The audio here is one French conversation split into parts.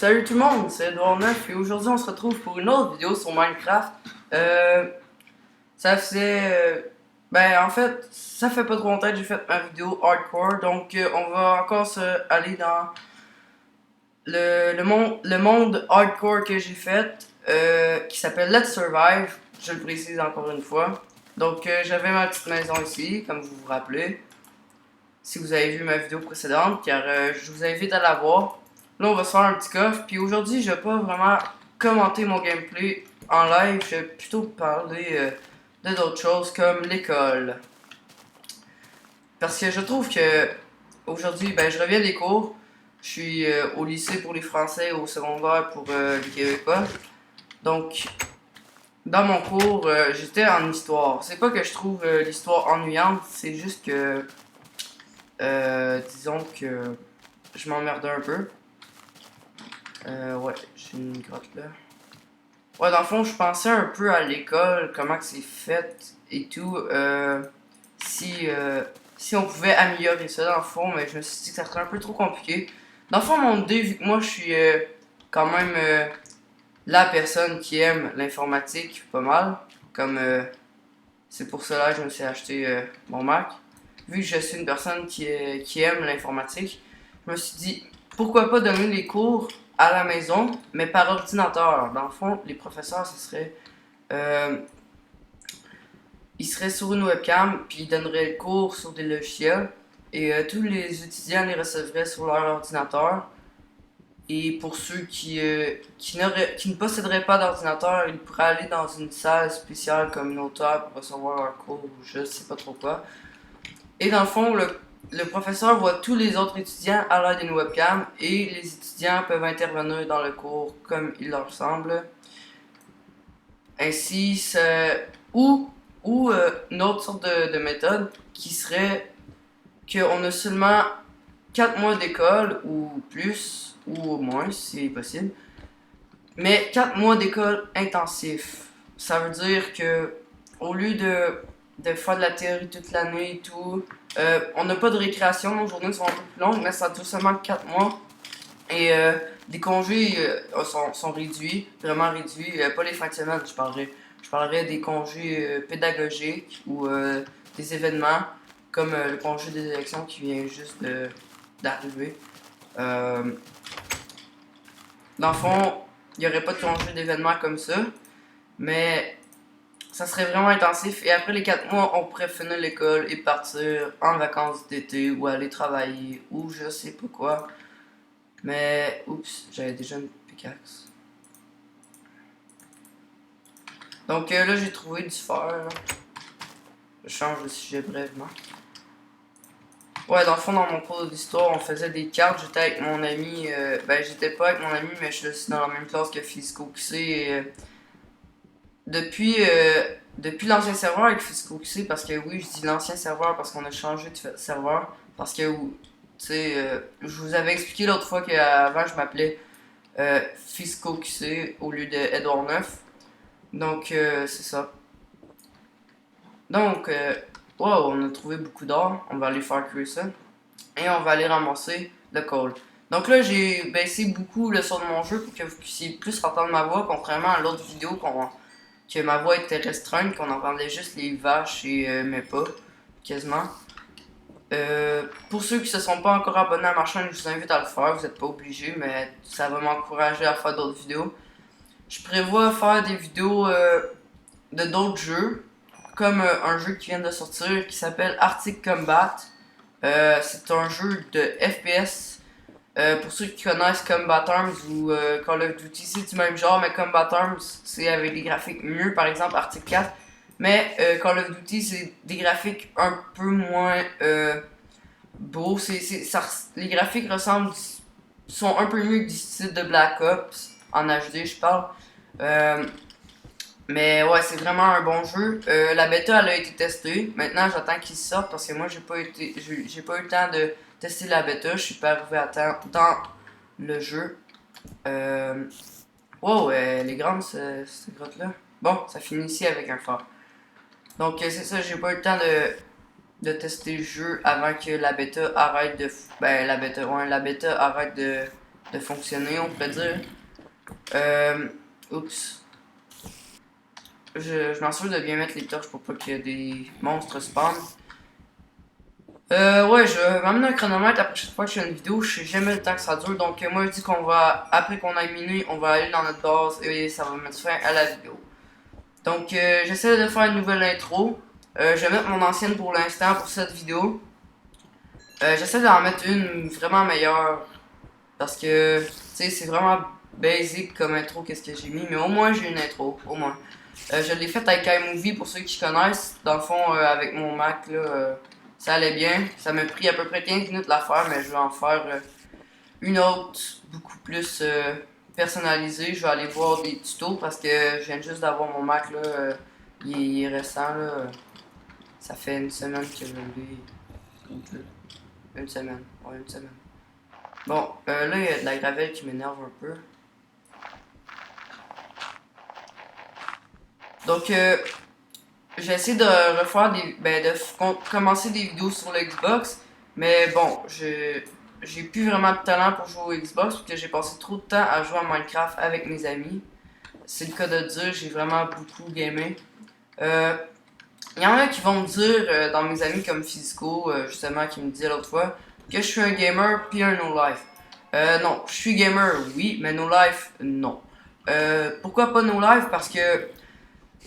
Salut tout le monde, c'est Edouard9 et aujourd'hui on se retrouve pour une autre vidéo sur Minecraft. Ça faisait... en fait, ça fait pas trop longtemps que j'ai fait ma vidéo hardcore, donc on va encore aller dans le monde hardcore que j'ai fait, qui s'appelle Let's Survive, je le précise encore une fois. Donc j'avais ma petite maison ici, comme vous vous rappelez, si vous avez vu ma vidéo précédente, car je vous invite à la voir. Là, on va se faire un petit coffre. Puis aujourd'hui, je vais pas vraiment commenter mon gameplay en live. Je vais plutôt parler de d'autres choses comme l'école. Parce que je trouve que aujourd'hui, je reviens des cours. Je suis au lycée pour les Français et au secondaire pour les Québécois. Donc, dans mon cours, j'étais en histoire. C'est pas que je trouve l'histoire ennuyante, c'est juste que, disons que je m'emmerdais un peu. Ouais, j'ai une grotte là. Ouais, dans le fond, je pensais un peu à l'école, comment que c'est fait et tout. Si on pouvait améliorer ça dans le fond, mais je me suis dit que ça serait un peu trop compliqué. Dans le fond, mon idée, vu que moi je suis quand même la personne qui aime l'informatique pas mal, comme c'est pour cela que je me suis acheté mon Mac. Vu que je suis une personne qui aime l'informatique, je me suis dit pourquoi pas donner les cours à la maison, mais par ordinateur. Dans le fond, les professeurs, ils seraient sur une webcam, puis ils donneraient le cours sur des logiciels, et tous les étudiants les recevraient sur leur ordinateur. Et pour ceux qui ne posséderaient pas d'ordinateur, ils pourraient aller dans une salle spéciale communautaire pour recevoir leur cours, ou je sais pas trop quoi. Et dans le fond, le professeur voit tous les autres étudiants à l'aide d'une webcam et les étudiants peuvent intervenir dans le cours comme il leur semble. Ainsi, ou une autre sorte de méthode qui serait qu'on a seulement 4 mois d'école ou plus, ou au moins si c'est possible, mais 4 mois d'école intensif. Ça veut dire que au lieu de faire de la théorie toute l'année et tout, on n'a pas de récréation, nos journées sont un peu plus longues, mais ça dure seulement 4 mois. Et les congés sont réduits, vraiment réduits. Pas les fins de semaine, je parlerais des congés pédagogiques ou des événements, comme le congé des élections qui vient juste d'arriver. Dans le fond, il n'y aurait pas de congé d'événements comme ça, mais ça serait vraiment intensif. Et après les 4 mois, on pourrait finir l'école et partir en vacances d'été ou aller travailler ou je sais pas quoi. Mais, oups, j'avais déjà une pickaxe. Donc là, j'ai trouvé du fer. Je change de sujet brièvement. Ouais, dans le fond, dans mon cours d'histoire, on faisait des cartes. J'étais avec mon ami. J'étais pas avec mon ami, mais je suis dans la même classe que Physico QC. Et, depuis l'ancien serveur avec Physico QC, parce que oui, je dis l'ancien serveur parce qu'on a changé de serveur. Parce que, tu sais, je vous avais expliqué l'autre fois qu'avant, je m'appelais Fisco QC au lieu de Edouard 9. Donc, c'est ça. Donc, wow, on a trouvé beaucoup d'or. On va aller faire cuire ça. Et on va aller ramasser le coal. Donc là, j'ai baissé beaucoup le son de mon jeu pour que vous puissiez plus entendre ma voix, contrairement à l'autre vidéo que ma voix était restreinte, qu'on entendait juste les vaches et mes pas, quasiment. Pour ceux qui ne se sont pas encore abonnés à ma chaîne, je vous invite à le faire. Vous n'êtes pas obligés, mais ça va m'encourager à faire d'autres vidéos. Je prévois faire des vidéos de d'autres jeux, comme un jeu qui vient de sortir qui s'appelle Arctic Combat. C'est un jeu de FPS. Pour ceux qui connaissent Combat Arms ou Call of Duty, c'est du même genre, mais Combat Arms, c'est avec des graphiques mieux, par exemple Arctic 4. Mais Call of Duty, c'est des graphiques un peu moins beaux. Les graphiques sont un peu mieux que du style de Black Ops, en HD je parle. Mais ouais, c'est vraiment un bon jeu. La bêta, elle a été testée. Maintenant, j'attends qu'il sorte parce que moi, j'ai pas eu le temps de tester la bêta. Je suis pas arrivé à temps dans le jeu. Wow, elle est grande cette grotte-là. Bon, ça finit ici avec un phare. Donc, c'est ça, j'ai pas eu le temps de tester le jeu avant que la bêta arrête de. La bêta arrête de fonctionner, on pourrait dire. Oups. Je m'assure de bien mettre les torches pour pas qu'il y ait des monstres spawn. Ouais, je vais m'amener un chronomètre la prochaine fois que je fais une vidéo. Je sais jamais le temps que ça dure. Donc, moi, je dis qu'on va, après qu'on ait miné, on va aller dans notre base et ça va mettre fin à la vidéo. Donc, j'essaie de faire une nouvelle intro. Je vais mettre mon ancienne pour l'instant pour cette vidéo. J'essaie d'en mettre une vraiment meilleure. Parce que, tu sais, c'est vraiment basic comme intro, qu'est-ce que j'ai mis. Mais au moins, j'ai une intro, au moins. Je l'ai faite avec iMovie pour ceux qui connaissent. Dans le fond, avec mon Mac, là, ça allait bien. Ça m'a pris à peu près 15 minutes de la faire, mais je vais en faire une autre, beaucoup plus personnalisée. Je vais aller voir des tutos parce que je viens juste d'avoir mon Mac, là. Il est récent, là. Ça fait une semaine que je l'ai. Une semaine. Ouais, une semaine. Bon, là, il y a de la gravelle qui m'énerve un peu. Donc, j'ai essayé de refaire des. Commencer des vidéos sur l'Xbox. Mais bon, j'ai plus vraiment de talent pour jouer au Xbox parce que j'ai passé trop de temps à jouer à Minecraft avec mes amis. C'est le cas de dire, j'ai vraiment beaucoup gamé. Il y en a qui vont me dire, dans mes amis comme Physico, justement, qui me disait l'autre fois, que je suis un gamer puis un no-life. Non, je suis gamer, oui, mais no-life, non. Pourquoi pas no-life? Parce que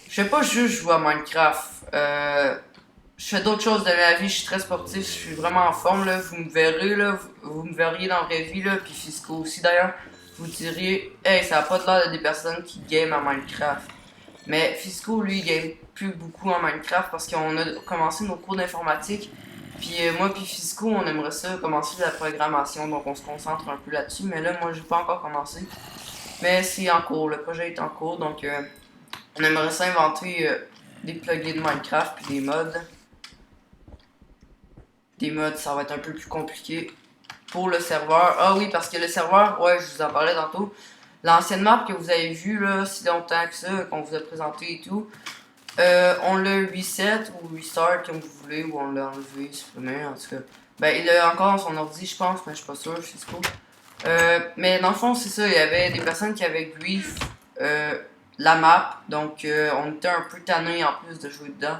je fais pas juste jouer à Minecraft. Je fais d'autres choses de ma vie, je suis très sportif, je suis vraiment en forme, là. Vous me verrez, là, vous me verriez dans la vraie vie, là, puis Fisco aussi d'ailleurs. Vous diriez, hey, ça a pas de l'air de des personnes qui game à Minecraft. Mais Fisco, lui, il game plus beaucoup en Minecraft parce qu'on a commencé nos cours d'informatique. Puis moi puis Fisco, on aimerait ça commencer la programmation, donc on se concentre un peu là-dessus. Mais là, moi, j'ai pas encore commencé. Mais c'est en cours, le projet est en cours, donc on aimerait ça inventer des plugins de Minecraft puis des mods. Des mods, ça va être un peu plus compliqué pour le serveur. Ah oui, parce que le serveur, ouais, je vous en parlais tantôt. L'ancienne map que vous avez vue, là, si longtemps que ça, qu'on vous a présenté et tout, on l'a reset ou restart comme vous voulez, ou on l'a enlevé, supprimé, en tout cas. Ben, il a encore son ordi, je pense, mais je suis pas sûr, je sais pas. Mais dans le fond, c'est ça, il y avait des personnes qui avaient grief la map, donc on était un peu tannés en plus de jouer dedans.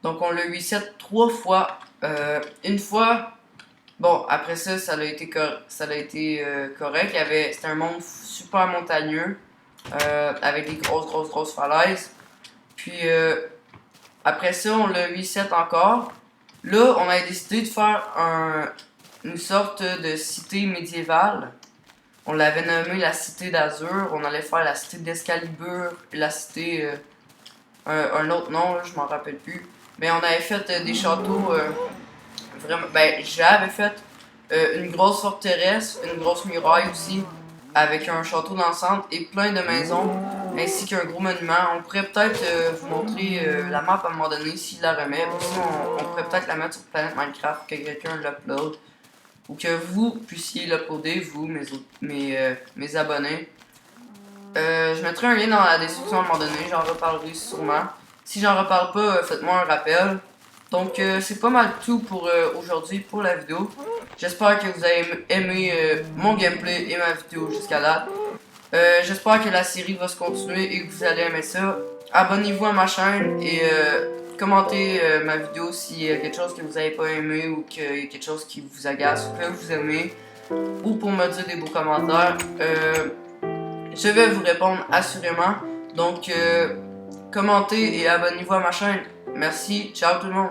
Donc on l'a reset 3 fois. Une fois, bon, après ça, ça a été correct. C'était un monde super montagneux, avec des grosses falaises. Puis après ça, on l'a reset encore. Là, on a décidé de faire une sorte de cité médiévale. On l'avait nommé la cité d'Azur. On allait faire la cité d'Escalibur, la cité... un autre nom, là, je m'en rappelle plus. Mais on avait fait des châteaux vraiment. Ben, j'avais fait une grosse forteresse, une grosse muraille aussi, avec un château dans le centre et plein de maisons, ainsi qu'un gros monument. On pourrait peut-être vous montrer la map à un moment donné s'il la remet. Aussi, on pourrait peut-être la mettre sur Planet Minecraft, que quelqu'un l'upload, ou que vous puissiez l'uploader, vous, mes abonnés. Je mettrai un lien dans la description à un moment donné, j'en reparlerai sûrement. Si j'en reparle pas, faites-moi un rappel. Donc c'est pas mal tout pour aujourd'hui, pour la vidéo. J'espère que vous avez aimé mon gameplay et ma vidéo jusqu'à là. J'espère que la série va se continuer et que vous allez aimer ça. Abonnez-vous à ma chaîne et commentez ma vidéo s'il y a quelque chose que vous n'avez pas aimé ou qu'il y a quelque chose qui vous agace ou que vous aimez. Ou pour me dire des beaux commentaires. Je vais vous répondre assurément. Donc, commentez et abonnez-vous à ma chaîne. Merci. Ciao tout le monde.